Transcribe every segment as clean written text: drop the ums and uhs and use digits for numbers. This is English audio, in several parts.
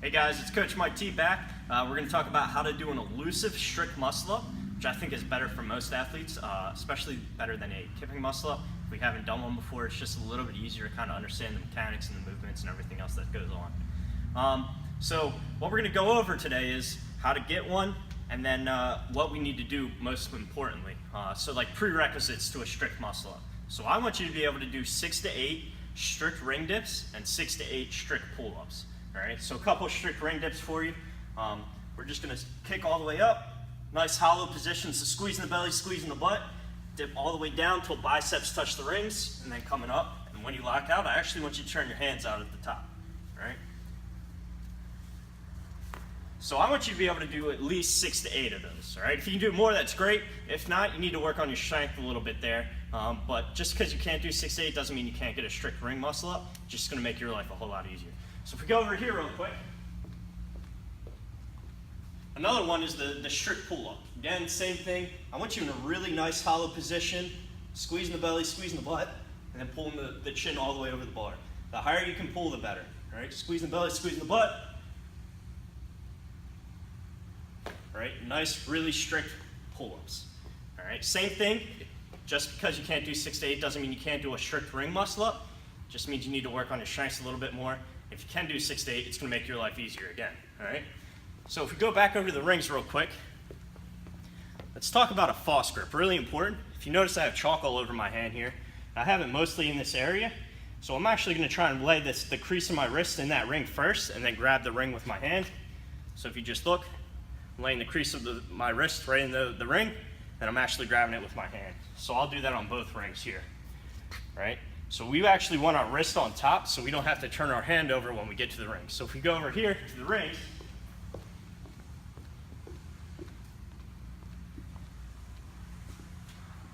Hey guys, it's Coach Mike T back. We're going to talk about how to do an elusive strict muscle up, which I think is better for most athletes, especially better than a kipping muscle up. If we haven't done one before, it's just a little bit easier to kind of understand the mechanics and the movements and everything else that goes on. So what we're going to go over today is how to get one, and then what we need to do most importantly. So like prerequisites to a strict muscle up. So I want you to be able to do 6 to 8 strict ring dips and 6 to 8 strict pull-ups. All right, so a couple of strict ring dips for you. We're just gonna kick all the way up, nice hollow position, so squeezing the belly, squeezing the butt, dip all the way down till biceps touch the rings, and then coming up. And when you lock out, I actually want you to turn your hands out at the top, all right? So I want you to be able to do at least 6 to 8 of those, all right? If you can do more, that's great. If not, you need to work on your strength a little bit there. But just because you can't do 6 to 8 doesn't mean you can't get a strict ring muscle up. It's just gonna make your life a whole lot easier. So if we go over here real quick, another one is the strict pull-up. Again, same thing. I want you in a really nice hollow position, squeezing the belly, squeezing the butt, and then pulling the chin all the way over the bar. The higher you can pull, the better. All right, squeezing the belly, squeezing the butt. All right, nice, really strict pull-ups. All right, same thing. Just because you can't do 6 to 8 doesn't mean you can't do a strict ring muscle up. It just means you need to work on your strengths a little bit more. If you can do 6 to 8, it's going to make your life easier again. All right. So if we go back over to the rings real quick, let's talk about a false grip. Really important. If you notice, I have chalk all over my hand here. I have it mostly in this area. So I'm actually going to try and lay the crease of my wrist in that ring first, and then grab the ring with my hand. So if you just look, I'm laying the crease of my wrist right in the ring, and I'm actually grabbing it with my hand. So I'll do that on both rings here, right? So we actually want our wrist on top so we don't have to turn our hand over when we get to the ring. So if we go over here to the rings,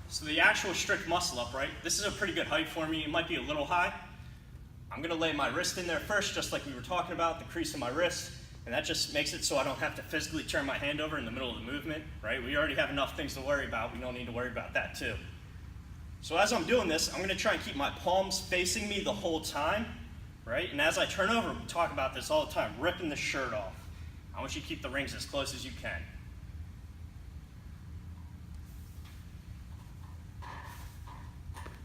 so the actual strict muscle up, right? This is a pretty good height for me. It might be a little high. I'm gonna lay my wrist in there first, just like we were talking about, the crease of my wrist. And that just makes it so I don't have to physically turn my hand over in the middle of the movement, right? We already have enough things to worry about. We don't need to worry about that too. So as I'm doing this, I'm gonna try and keep my palms facing me the whole time, right? And as I turn over, we talk about this all the time, ripping the shirt off. I want you to keep the rings as close as you can.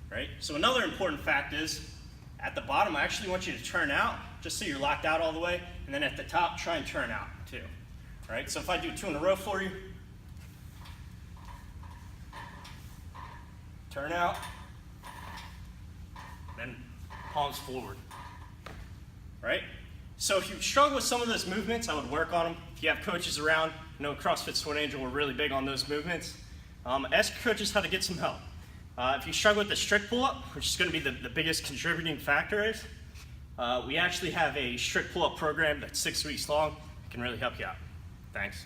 Right? So another important fact is, at the bottom, I actually want you to turn out, just so you're locked out all the way, and then at the top, try and turn out too. All right? So if I do 2 in a row for you, turn out, then palms forward, right? So if you struggle with some of those movements, I would work on them. If you have coaches around, I know CrossFit Sweat Angel, we're really big on those movements. Ask your coaches how to get some help. If you struggle with the strict pull-up, which is going to be the biggest contributing factor, we actually have a strict pull-up program that's 6 weeks long. It can really help you out. Thanks.